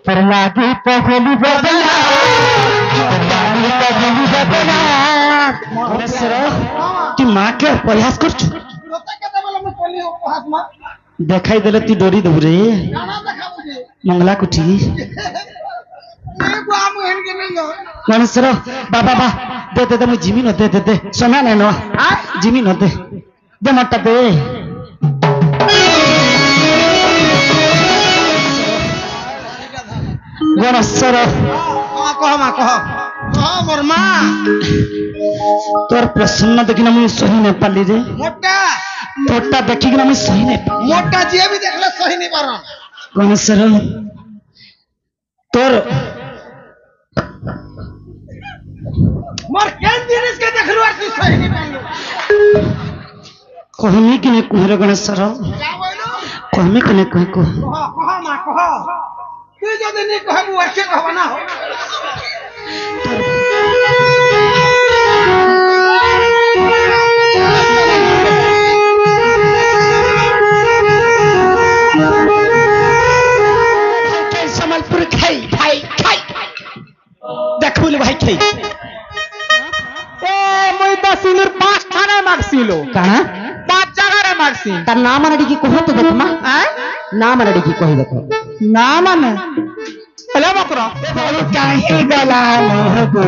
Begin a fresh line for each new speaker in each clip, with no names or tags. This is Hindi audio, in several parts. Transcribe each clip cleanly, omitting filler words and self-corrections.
पर लागी पहली बदला लागी पहली बदला तू माँ के प्रयास कर देखाई देले तू डोरी देबू रे मंगला कुठी गणेश्वर बाबा बा दे दे दे मुझे जिमी न दे दे दे सोना नहीं नो जिमी न दे दे मट्टा दे गणेश्वर
कह माँ कह मोर माँ
तोर प्रसन्न देखिना मुझे सही नहीं पाली रे
मोटा
तोटा देखिना मुझे सही नहीं
मोटा जी भी देखले सही नहीं पार
गणेश्वर तोर
मोर केन जिनिस के देखलु आ तू सही नहीं पालो
कहमी कि नहीं कुहरे गणेश्वर
क्या बोलो
कहमी कि नहीं कह
कह माँ कह तू जदि नहीं कहबू अच्छे कहबा ना हो
समलपुर खाई भाई खाई देखुल भाई खाई
ए मुई तो सिनुर 5 थाने मागसिलो
कहा
5 जगह रे मागसी
तार नाम अनडी की कहो तो देख मा नाम अनडी की कही देखो
नाम ने हेलो बकरा
कहीं गला गो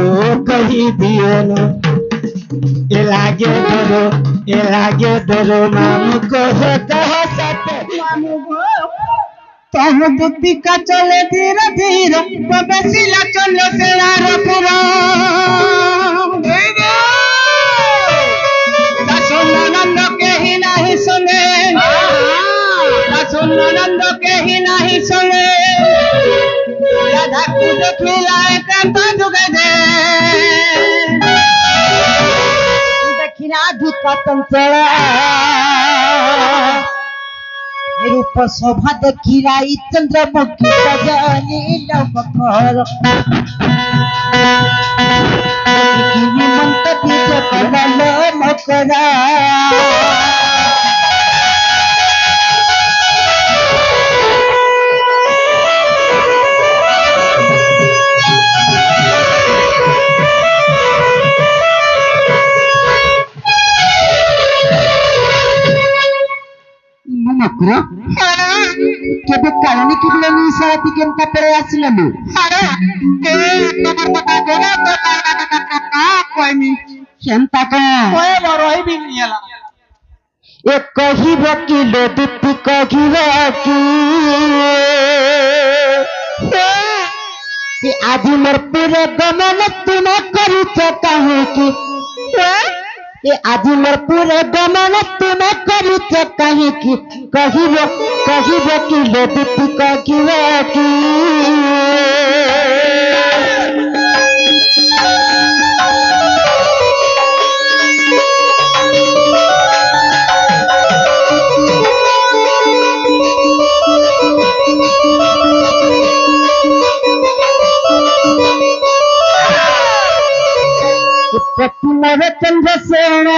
कही दियो न ए लागे डरो मामू को कह सके
मामू गो तह दुती का चले धीरे धीरे बबसिला चलो से यार पूरा नंद के ही नहीं सुने नंद के ही नहीं सुने राधा को देखिलाए कंता जुगे दे
दक्षिणा धुका तंचला रूप शोभा देखिराई चंद्रमुखी सजनी नवकर मंत बीज कलल मकरा नकरा केबे कारण की लेनी साथी केनता परे आसिलनु
अरे के नंबर पता देना तो कोई
केनता का
कोई बरोई भी नहीं हला
एक कहिब कि लोदुती कहिब कि आज मोर पूरे गमन तुम करूच काहे कि ये आज मोर पूरे गमन तुम करूच काहे कि कहिब कि लोदुती कहिब कि प्रतिमर चंद्रसेना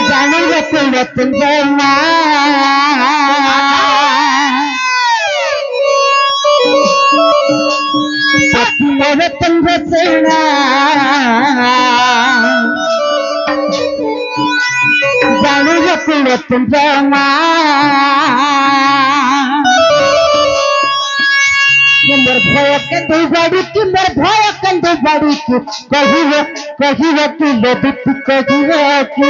जाने रतन जैना प्रतिमर चंद्रसेना जाने रतन जैना मोर भय कंधु बाड़ी की मोर भय कंधु बाड़ी की कहिव कि लोदित कहिव कि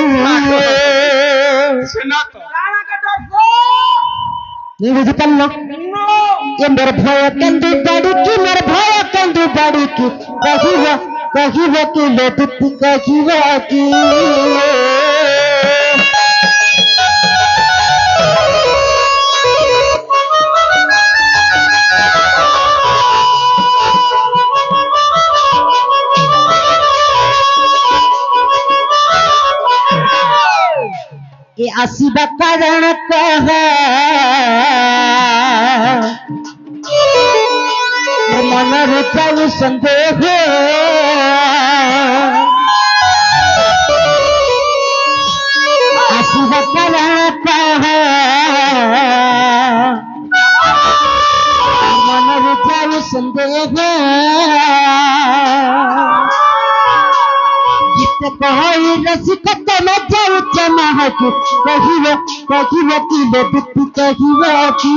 सुना तो
राणा का डर
नहीं बुझ पा लो ये मोर भय कंधु बाड़ी की मोर भय कंधु बाड़ी की कहिव कि लोदित कहिव कि ये आसीबा कारण कह मन रुचाऊ संदेह आसीबा कारण कह संदेह गीत कहई रसिकत में जाऊ चमह के कहिबो कि ले बित्ती कहिबो कि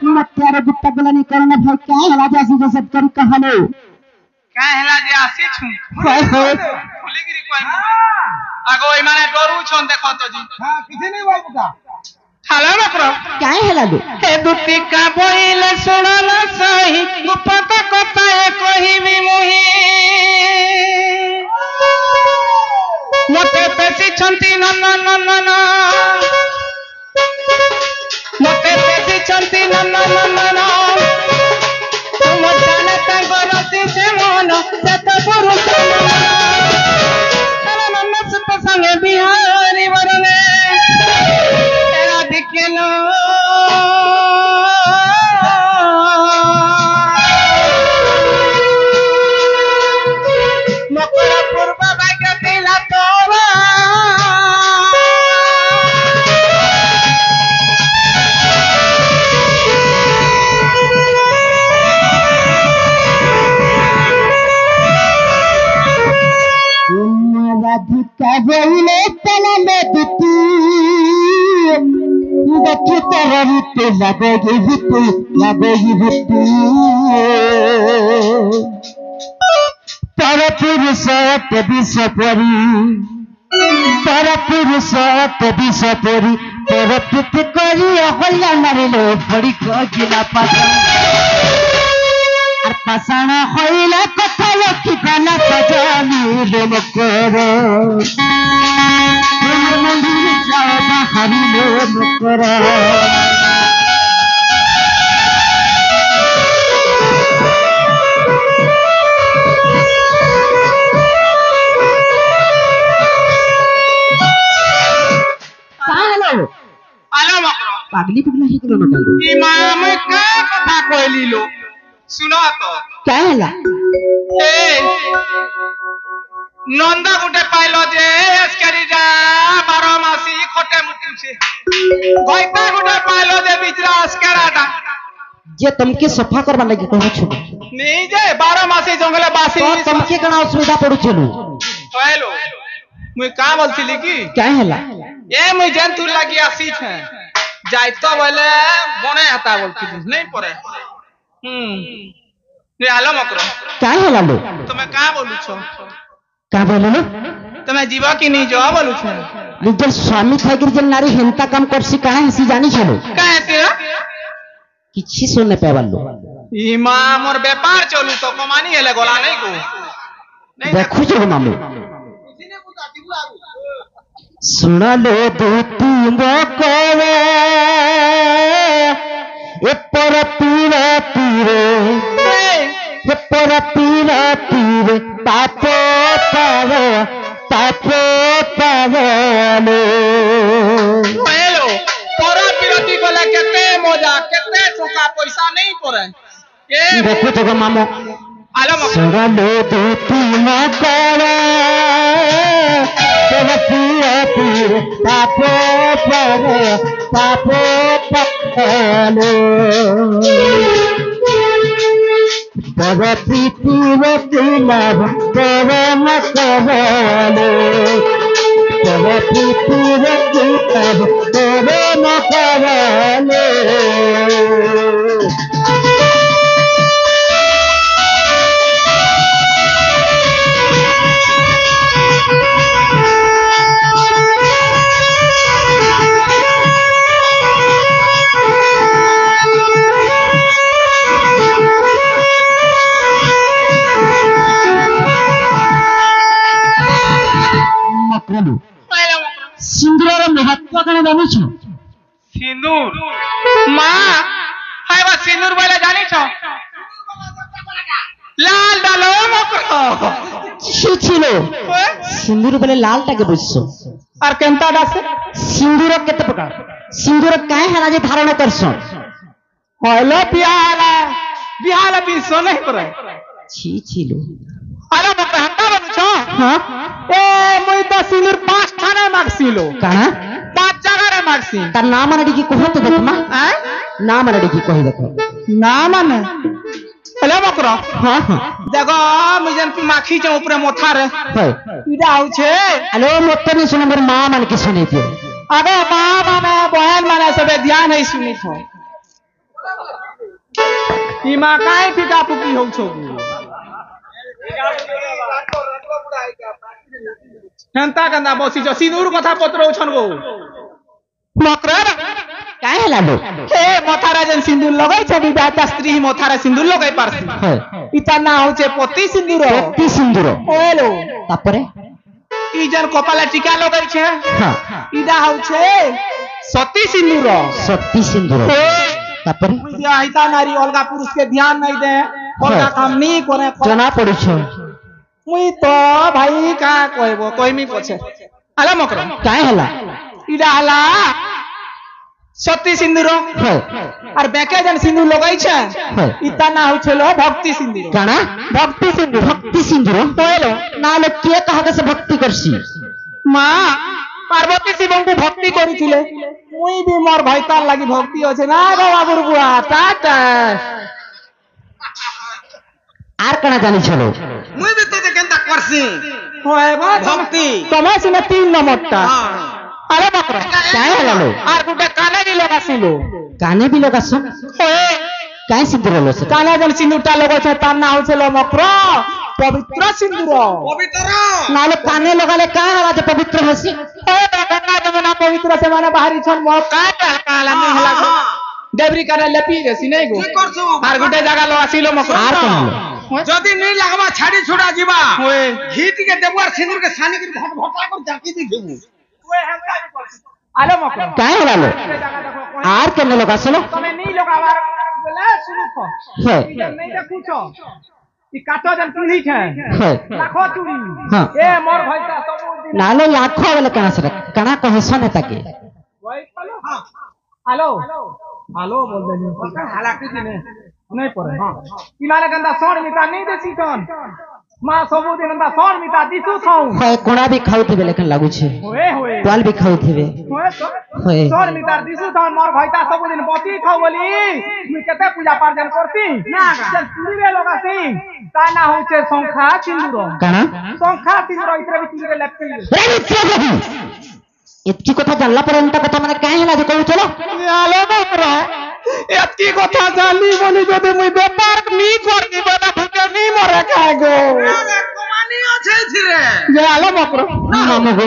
मत्यारे गुप्ता गला निकलना भाई क्या हला जासी जो सब करी कहलो
क्या हेला जे आसी छु
हाय हाय
फुलीगिरी कोई आगो ई माने डरू छन देखो तो जी हां किसी नहीं बोल बुका हाला मकरो
क्या हला दो
हे दुती का बोइले सुनल सही गुप्त कथा कहिबी मुही मते पेसी छंती नन मते पेसी छंती नन तुम जाने तांगर से मन जत पुरुष नन सुत संगे बिहारी वरने तेरा दिखेलो मकर पूर्व भाग्य दिला तोरा
राधिका बोले तला में दुती देखी तेरी ते लगेगी भूती पर पुरुष विष परी पर पित करी हल्ला मारिलो बड़ी गिला पाता আর পাসানা হইলা কথা লক্ষ্মী কানা সাজানি মকর তোমার মন্দির যাও বাহারিলো মকর
आलो मकरो
पागली पगला ही करो ना
इमाम का कथा कहली लो सुनो तो
क्या हला
ए नंदा गुटे पाइलो जे एसकरी जा 12 मासी खोटे मुटु छे गोइता गुटे पाइलो जे बिजरा एसकराटा
जे तुमके सफा करबा लागि कहू छु
नहीं जे 12 मासी जंगले बासी
तो तुमके कना असुविधा पड़ू छलु
हेलो मुई का बोलतिली की
क्या हला
ए मुई जंतु लागि आसी छे जाय तो बोले बने हता बोलतिली नहीं पड़े रे आलो मकरो
क्या हला लो
तुम्हें का बोलू छो
का बोललो
तुम्हें जीवा की नहीं जो बोलू छो
निजर स्वामी थागिर जन नारी हेंता काम करसी काहे हसी जानी छलो
काहे तेरा
किछि सुनने पेवलो
इमाम और व्यापार चलू तो कमानी हेले गोला नहीं को नहीं
देखो जो मामू सुना लो दूती मकरे ए पर पीरे पापो पारो
हेलो तोरा पिरती बोले केते मजा केते टका पैसा नहीं पड़े ए
देखो तो मामू
आलो मकरो
सुना लो दूती मकरे पर पीरे पापो पारो पर प्रीति लाभ पर मकरालो पर प्रीति लाभ पर मकरालो सिंदूर महत्व कण जानी छ
सिंदूर मां हाय बा सिंदूर बोले जानी छ लाल डालो मकरो
छिलो सिंदूर बोले लाल टाके बुझছো
और केनता दासे
सिंदूर केते प्रकार सिंदूर काहे हला जे धारण करसो
হলো বিহালা বিশ नहीं करे
छी छी लो
আরে মকরা হান্তা বলছ
हां
এ মই তো সিন্দুর 5 থানে মাগছিলো
काना
5 জায়গায় মাগছি
तार नाम अनडी की कहत देख मा
হ্যাঁ
नाम अनडी की कहि देखो
না মানে হলো মকরা
हां हां
देखो मुझे जेन माखी छ ऊपर मोथा रे
है
इडा आउछे
हेलो मोत्ते नहीं सुन मोर मां मान के सुनी दियो
अबे मां माने बहन माने सबे ध्यान है सुनी छो ई मां काहे फिका फुकी हो छो हंता कंदा बसी छ सिंदूर कथा पत्र छन गो मकरा
काहे हला लो
हे मोथारा जन सिंदूर लगाई छ विवाहिता स्त्री मोथारा सिंदूर लगाई पारसी
है
इता ना होचे पति सिंदूर
पति सिंदूर
ओलो
तापरे
ई जन कपाला टीका लगाई छे
हां
इडा होचे सती सिंदूर
सती सिंदूर तापरे
विवाहिता नारी अलगा पुरुष के ध्यान नहीं दे अलगा काम नहीं करे
जना पड़ी छ
मुई तो भाई का कहबो कहमी पछे आला मकरो
काहे हला
इडा हला सती सिंदूर
है
और बेके जन सिंदूर लगाई छे
है
इता ना हो छलो भक्ति सिंदूर
काना भक्ति सिंदूर
तोलो
नाले के कहा के से भक्ति करसी
मां पार्वती शिवं को भक्ति करिथिले मुई भी मोर भाईतार लागि भक्ति होछे ना गो बाबुर बुआ टाटा
आर कना जानी छलो
मुई भी तो केनता करसी
होएबा
भक्ति
तमा सिने 3 नंबरटा अरे बकरा
काहे हला लो
आर गुटे काने भी लगासिलो
काने भी लगा सो
ओए
काहे सिंदूर लो से
काने जन सिंदूरटा लगो छे तार ना होछलो मकरा पवित्र सिंदूर
पवित्र
नाले काने लगाले काहे हला जे पवित्र हसी
ओए गंगा जमुना पवित्र से माने बाहरी छन मो काटा काला नहीं हला देवरी काने लेपी रे सिनै गो
की करछु
आर गुटे जगह लो आसिलो मकरा
आर कना
जदी नहीं लागबा छाड़ी छोड़ा जीवा
ओए
घीट के देबुआर सिंदूर के सानी के भट भटा कर जाकी दी देबू
ओए हमका भी करछि आलो मकरा
काहे हला लो आर कने लगा सलो
તમે નહીં લગાવાર બોલે શુरू કો
है
નહીં देखू छो ई काटो जन पीढ़ी छे
है
लाखो चूड़ी
हां
ए मोर भाईता सब दिन
नाले लाखो वाला कना से कना कहे सने ताके
भाई चलो हां हेलो हेलो बोल दे हालाकी दिने नहीं पड़े हां ई माने गंदा सोण मिता नहीं देसी कोन मां सब दिन गंदा सोण मिता दिसु छौ
है कोना भी खाउ थेबे लेकिन लागू छे
होए होए
पाल भी खाउ थेबे
होए तो
होए
सोण मिता दिसु छौ मोर भाईता सब दिन पति खाउ बोली मी केते पूजा पाठ करती ना चल चूड़ी रे लगासी ता ना होचे संखा सिंदूर
कना
संखा सिंदूर इतरे भी चूड़ी रे लेपी
रे चलो इतकी कथा जानला पर अंत कथा माने काहे हला जे कहू चलो
आलो बकरा एतकी कथा जानी बोली जदे मुई व्यापार नी करनी बना भूखे नी मरे खागो
कमानी আছে ছিরে
जे आलो बकरा
मामो गो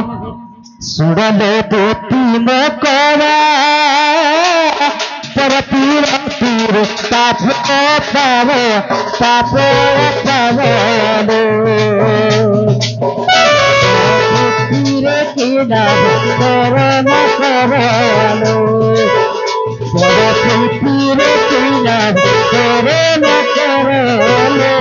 सुडले दोती मकरा पर पीर पीर ताप पावे पीर की ना करना करलो पर पीर की ना करना करलो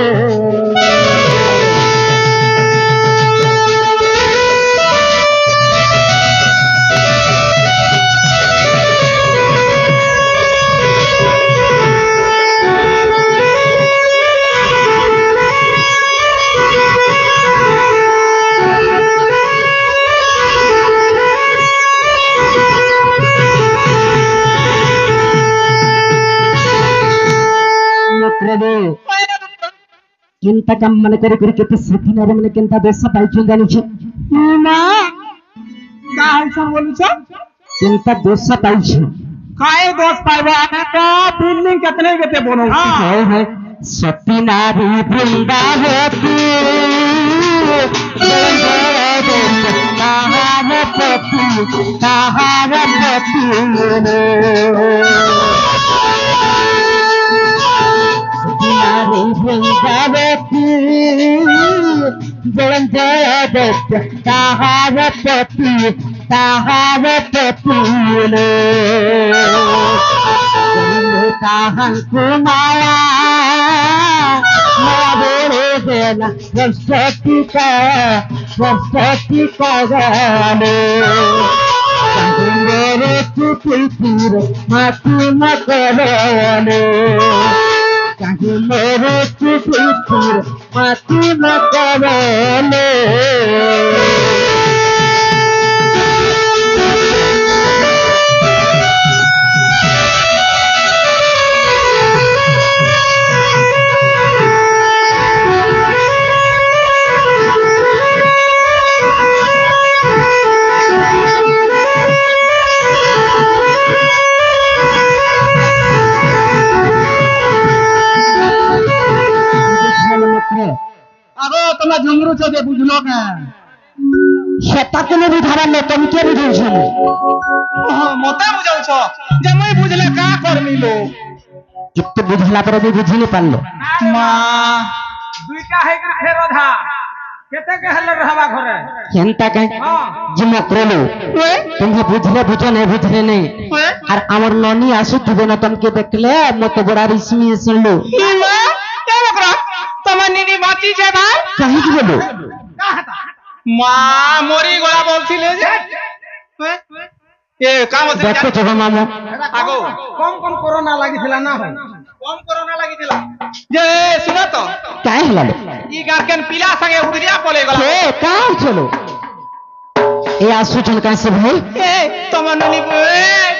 केनता काम मन करे करे केते सेठी ना मन केनता देश पाइछन जानि छ
ना का हइसन बोलू छ
केनता दोष पाइछ
काहे दोष पाइबो आने तो बिल्डिंग कितने केते बनो
हाय हाय सती नारी वृंदावती कहार पति नारी वृंदावती जयंत कहार पति कहां कुमाया मारे देना सरस्वती का गाने मेरे फिर माफी न करवाने कहीं मेरे फिर माफी न करवाने
আগো তোমার ঝুমরু চোদে বুঝলো না
সেটা কোনো বুঝাবার নেই তুমি কে বুঝেছো
মতে বুঝাউছ যে মুই বুঝলে কা করমিলো
একটু বুঝলা পরে भी বুঝিনি পারলো
মা
দুইটা হেগর ফের অধা কেতে কে হলে রহবা ঘরে
কেনটা কে জিম করলো তুমি বুঝলে বুঝো না বুঝলে নেই আর আমার ননি আসু দিবে না তোমাকে দেখলে মতো বড় রিসমি শুনলো
মা কেন করা তোমার নিনি বাঁচি যে ভাই
কাহি কি বলো
মা মরি গলা বলছিলে যে এ কাম আছে
দেখো তো মামু
আগো
কম কম করোনা লাগিছিল না হয়
কম করোনা লাগিছিল যে শুনো তো
কাই হলালো
ই গার্কেন পিলা সঙ্গে উড়িয়া পলে গলা
এ কাই চলো এ আসুছন কাছে ভাই
এ তোমার ননি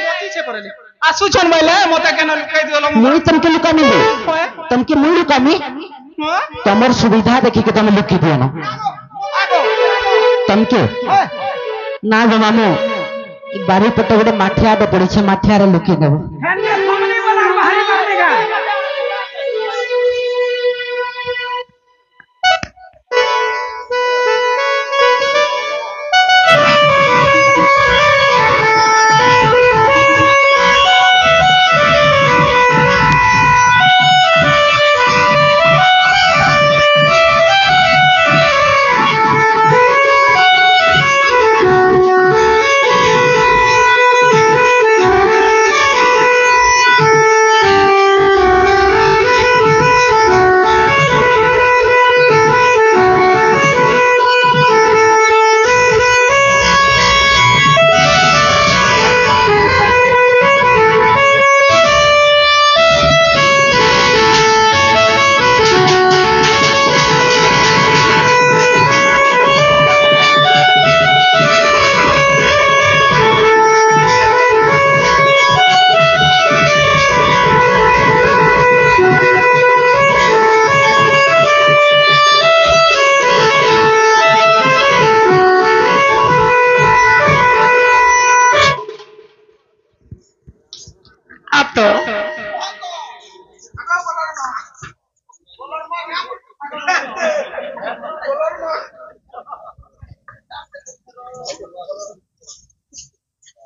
বতিছে পড়লে আসুছন বলে মতে কেন লুকাই দিলো
মুই তমকে লুকামি তমকে মুই লুকামি তোমার সুবিধা দেখি কে তুমি লুকি দিও না
আগো
তমকে না গো মামু এই বাড়ি পটে গোটে মাঠিয়াটা পড়েছে মাঠিয়ারে লুকিয়ে দেবো
হেনে সামনে বলা বাহারি মারতে গা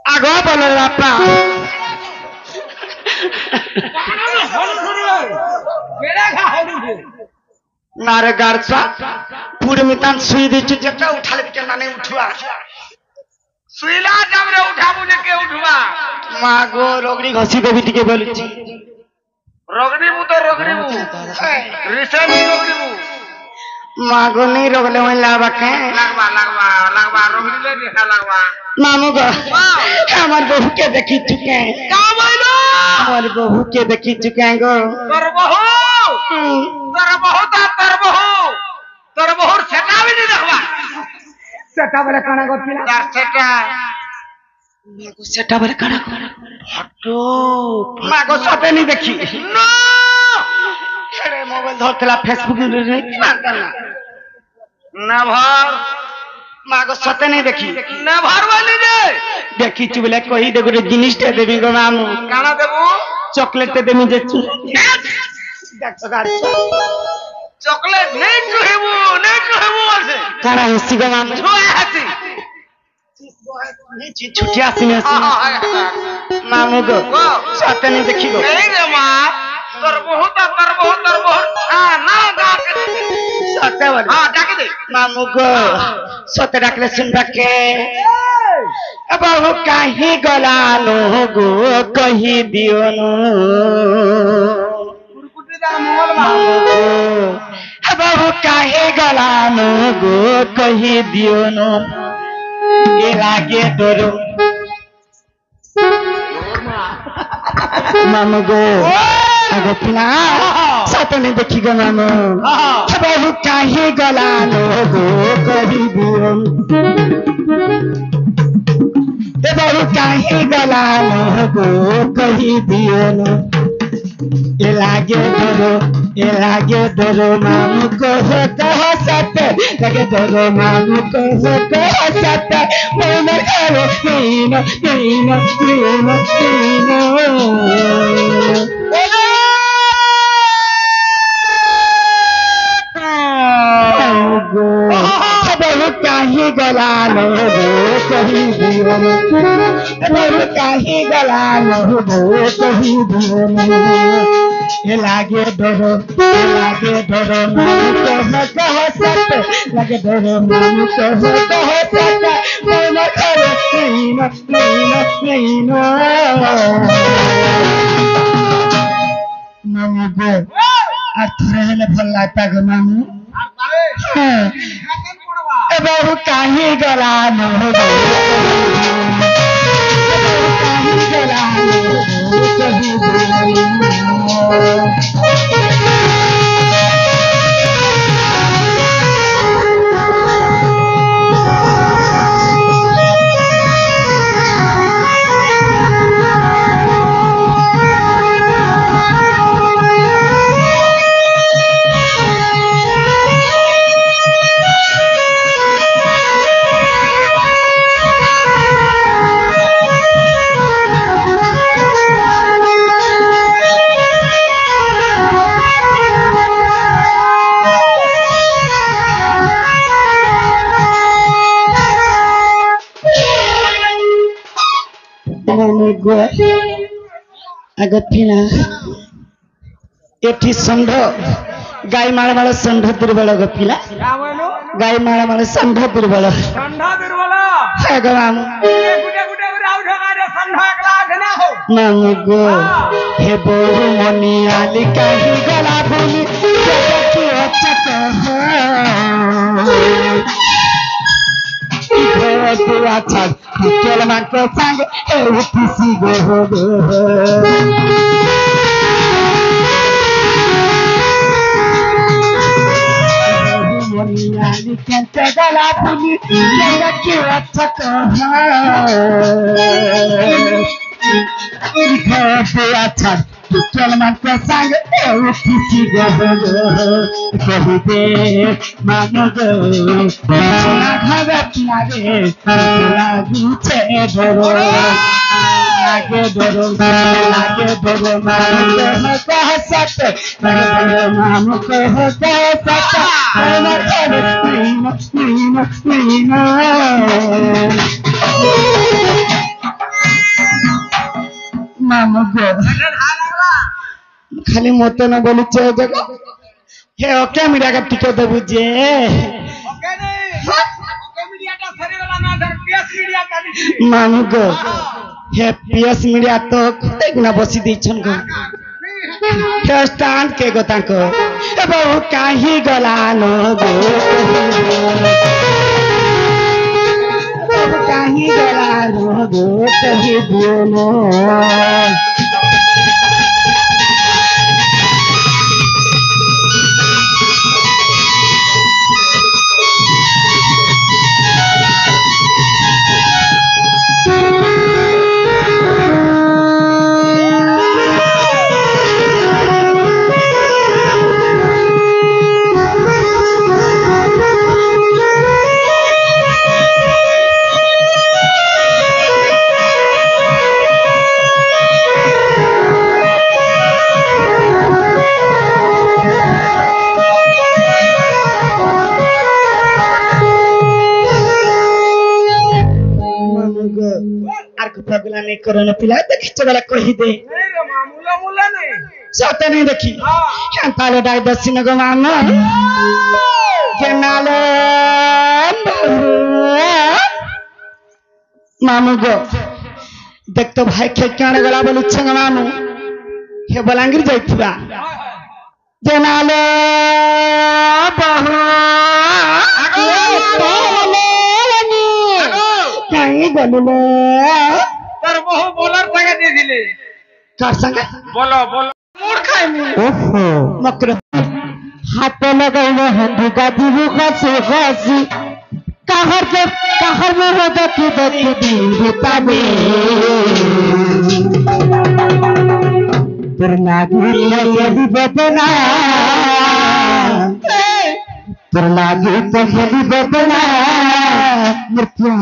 আগো বলো বাপা
কেড়ে খা হলু
না রে গারসা পুড়ে মিতান শুই দিচ্ছি যেটা উঠালে কেন না উঠবা
শুইলা যাবরে উঠাবু না কে উঠবা
মা গো রগড়ি ঘষি দেবি টিকে বলছি
রগড়িবু তো রগড়িবু রিসেন্ট রগড়িবু
মা গো নেই রগলে ওই লাভা কে
লাগবা রগড়িলে দেখা লাগবা
মামু গো আমার বহুকে দেখি চুকে
কা বইলো
আমার বহুকে দেখি চুকে গো
তোর বহু তোর বহুর সেটা বি দেখবা সেটা বলে কানা করছিলা তার সেটা
সেটা বলে কানা ফটো মা গো সতে নি দেখি
না
ছেড়ে মোবাইল ধরতলা ফেসবুক রে
না ভর
মা গো সতে নি দেখি
না ভর বলি রে
দেখিছি বলে কই দে গোটে জিনিসটা দেবি গো মামু
কানা দেবু
চকলেট দেবি যে দেখছো গাড়ি
চকলেট নেই চুহিবু আছে
কানা হসি গো মামু
ছুয়া হাসি
ছুটি আসিনি মামু গো সতে নি দেখি গো
এই রে মা তোর বহুত না ডাকে
সতে বলে
হ্যাঁ ডাকে দে
মামু গো সতে ডাকলে শুনবা কে बहु कहीं गलानो गो कही दियो नो
कुरकुटी दा मोहल मा
बहु कहीं गलानो गो कही दियो नो ये लागे तोरो मामू गो आगो पिला सपने देखी गो मामू बाबू कहीं गला नो गो कही दियो बाबू कहीं गला नो गो कही दियो ये लागे डरो मामू को हो कह सकते लगे डरो मामू को हो कह सकते मन करो नीनो बहु काही गला नो कही दियो बहु काही गला नो कही दियो ये लागे डरो मामू को हो कह सकते लगे डरो मामू को हो कह सकते मन करो नीनो मामू गो আর থরে হলে ভাল লাগতা গো মামু বাবু কাহি গলা নহবো কাহি গলা अगथिना एठी संढ गाय माळ संढ दुर्बल गपिला गाय माळ संढ दुर्बल भगवान मामू गो हे बहु मनी आली काही गला भूमि अच्छा चल माको सांग उठीसी गो गला भूमि अच्छा अच्छा चल माको सांग उठीसी गो कही दे मानो गो लागे डरो मामू कह सकते मामू कह सकते मामू गो खाली मत न बोली जगह हे ओके मीडिया का टिके देबू जे मामू गो हे पीएस मीडिया तो खुदे गुना बसी दैछन गो हे स्टैंड के गो ताको ए बहु काही गला नो गो बहु काही गला नो गो कही दियो नो नहीं करो न पिला देखी चला कही दे सत नहीं देखी ताले डाई दसी न गो मामा केनाले मामू गो देख तो भाई खेकाने गला बोल छंग मामू हे बलांगीर जाइथिबा जेनाले बहु कहीं गलुले
তার বহু বোলার টাকা দিয়েছিলে
कर संगे
बोलो बोलो मूड खाए मु
ओहो मकर हाथ लगाइले हंदी गादी खसी खसी कहर में हो देखी बताबे तेरे लागी तेरी बदना तेरे लागी तेरी बदना मृत्यु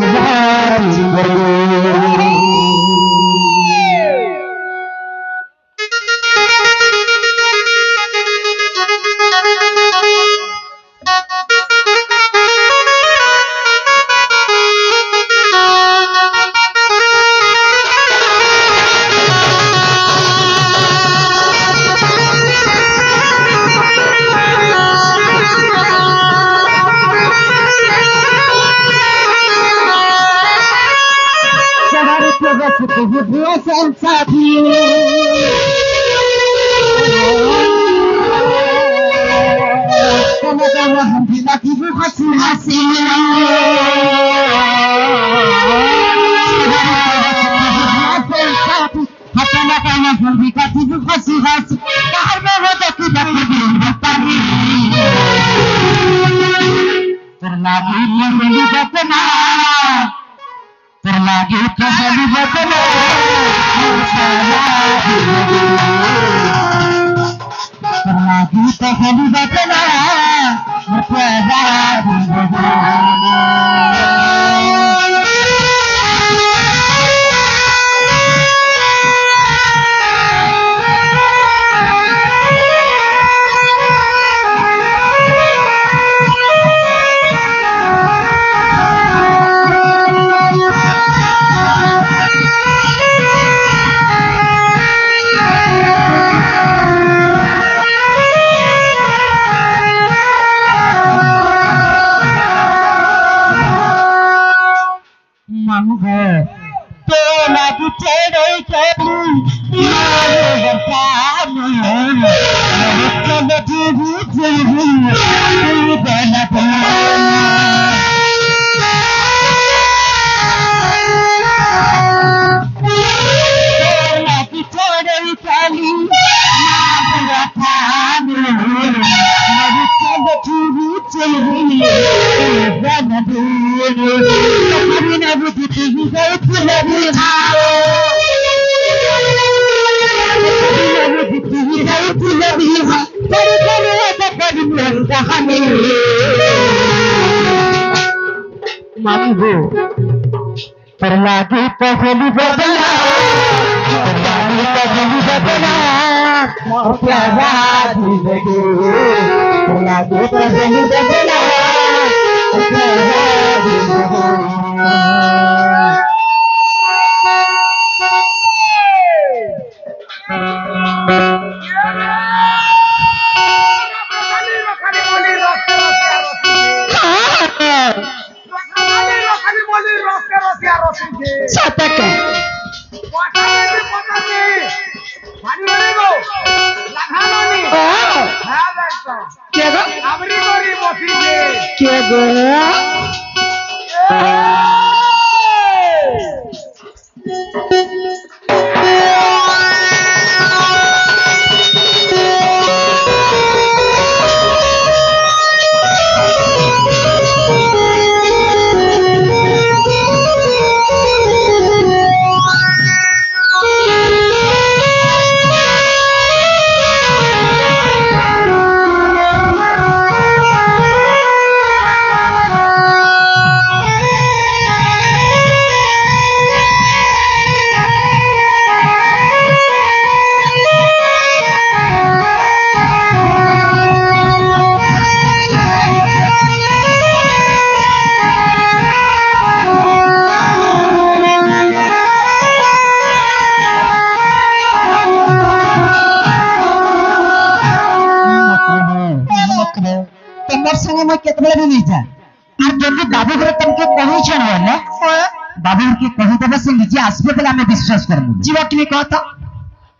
बाबू के कही देवे से निजे आसबे पहले हमें विश्वास करबो जीवा के कहता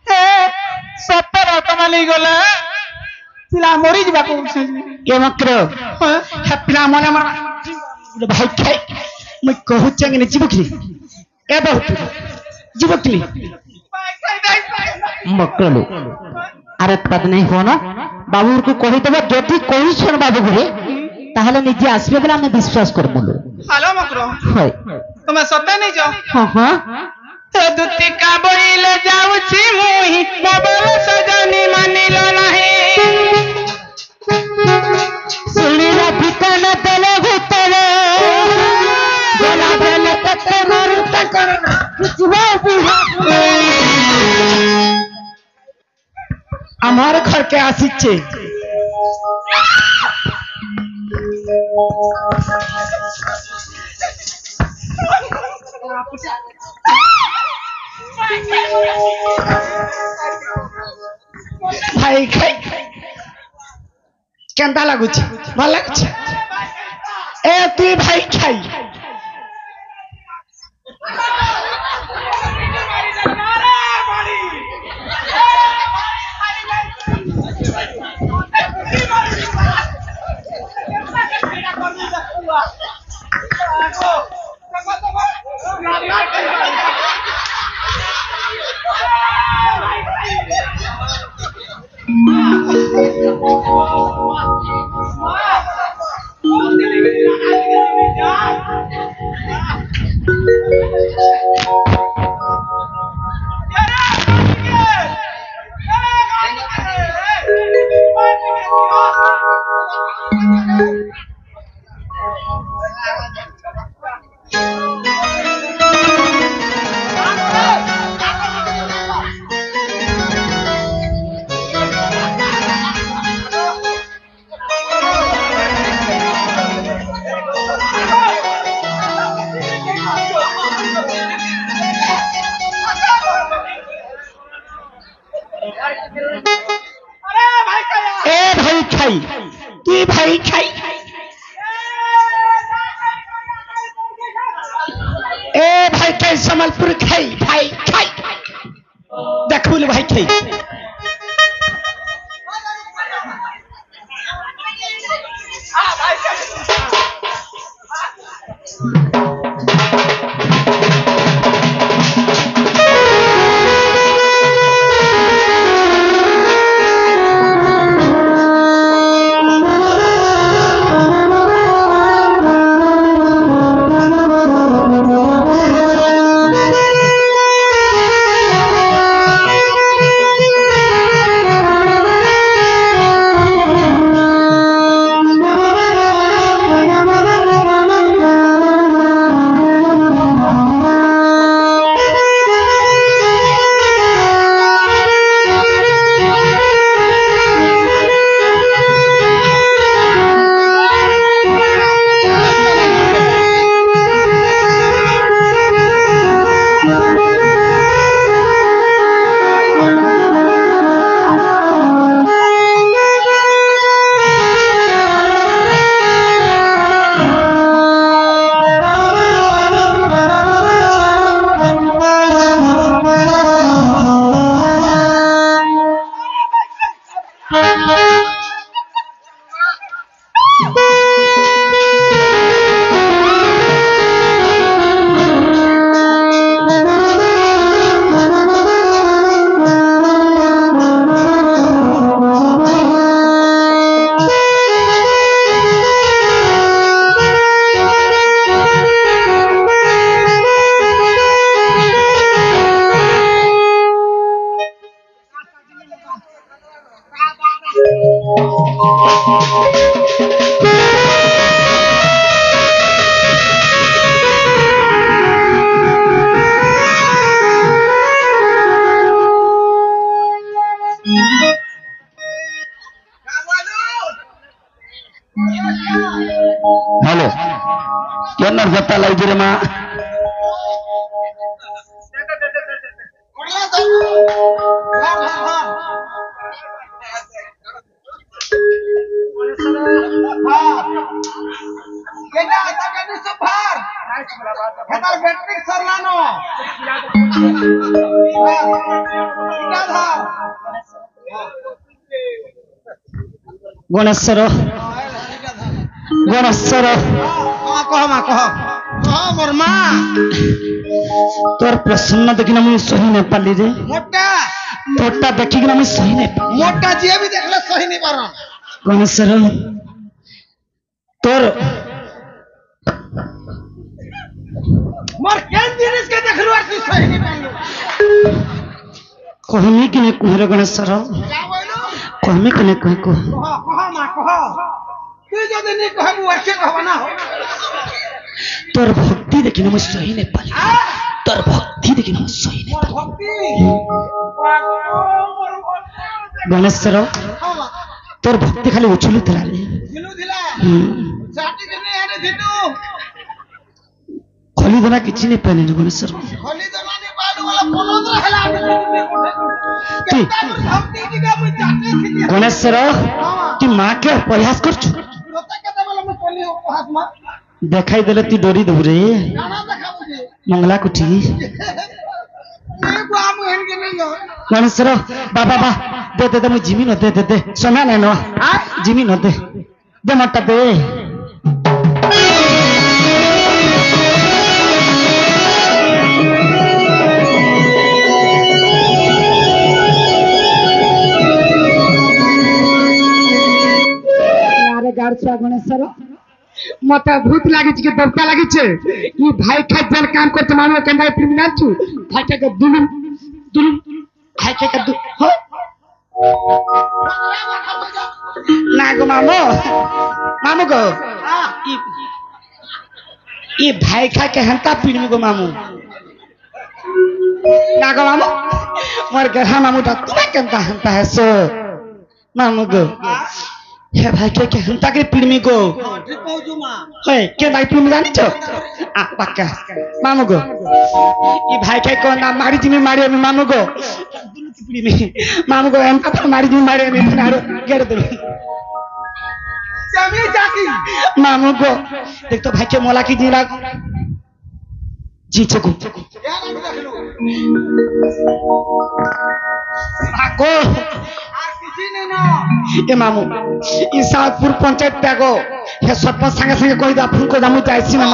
ए सत्तर आत्मा ले गले पिला मरी जीवा को
के मक्रो
है पिला मने मर
भाई खाई मैं कहू चंगे ने जीवकली ए बहुत जीवकली
भाई खाई
মকলু আরে পাদ নেই হন বাবুরকে কহি দেব যদি কইছন বাবু ঘরে তাহলে নিজে আসবে বলে আমি বিশ্বাস করব
হ্যালো মকর
হয়
তুমি সত্যি নিজ
হ্যাঁ হ্যাঁ
দুতিকা বইলে যাউছি মুই বাবল সজনী মানিল নাহি
শুনিলা ঠিকানা দেলে ভিতরে গলা দেলে কতে মরু তাকর
আমার ঘরকে আসিছে ভাই খাই কেনতা লাগুছে ভাল লাগুছে এ তুই ভাই খাই সম্বলপুর খাই ভাই খাই দেখুন ভাই খাই
হ্যালো কেন কথা লাগছে রে মা
গণেশ্বর গণেশ্বর
কহ মা কহ কহ মোর মা
তোর প্রসন্ন দেখিনা মুই সহি না পালি রে
মোটা
तोटा देखी कि मैं सही नहीं पा
मोटा जी भी देखले सही नहीं पारा
गणेश्वर तोर
मोर केन जिनिस के देखलु आर तू सही नहीं पालो
कहमी कि नहीं कुहर गणेश्वर
का बोलो
कहमी कि नहीं कह को
कह मा कह तू जदि नहीं कहबू ऐसे कहबा ना हो
तोर भक्ति देखी मैं सही नहीं पाली तोर भक्ति देखी मैं सही नहीं
मोर भक्ति
गणेश्वर तोर भक्ति खाली उछलू थला रे
दिलु दिला साटी के नहीं आने दिनु
खली दना किछि नहीं पानी गणेश्वर
खली दना नहीं पालू वाला पनोदर हला आने केता भक्ति की का मुई चाटे थी
गणेश्वर तू मां के प्रयास कर छु
रोता केता वाला मैं कोली हाथ में
देखाई देले तू डोरी दब रे
गाना देखा मुझे
मंगला कुठी
नहीं बाम हेन के नहीं हो
गणेश्वर बाबा बा दे दे दे मुझे जिमी न दे दे दे सोना नहीं नो जिमी न दे दे मट्टा दे
अरे गाड़ छुआ गणेश्वर मत भूत लागी के दबका लागी छे ई भाई खाइ जल काम करते मानो केंदा प्रेम ना छु भाई के दुलुम दुलुम भाई के हो
ना गो मामो मामू गो ई भाई खा के हंता पीड़मी गो मामू ना गो मामू मोर के हा मामू तो तुम्हें केंता हंता है सो मामू गो हे भाई के हंता के पीड़मी गो
ठीक पहुंचू मां
है के भाई पीड़मी जानी छो आ पक्का मामू गो ई भाई के को ना मारी जिमी मारी में मामू गो पीड़मी मामू गो हंता तो मारी जिमी मारी में नारो गेड़ दे
जमी जाती
मामू को देख तो भाई के मोला की जीरा जी चको
क्या नाम देखलू
आको
आर किसी ने ना
ए मामू ई सातपुर पंचायत पे गो हे सरपंच संगे संगे कोई दा फूल को दामु जायसी ना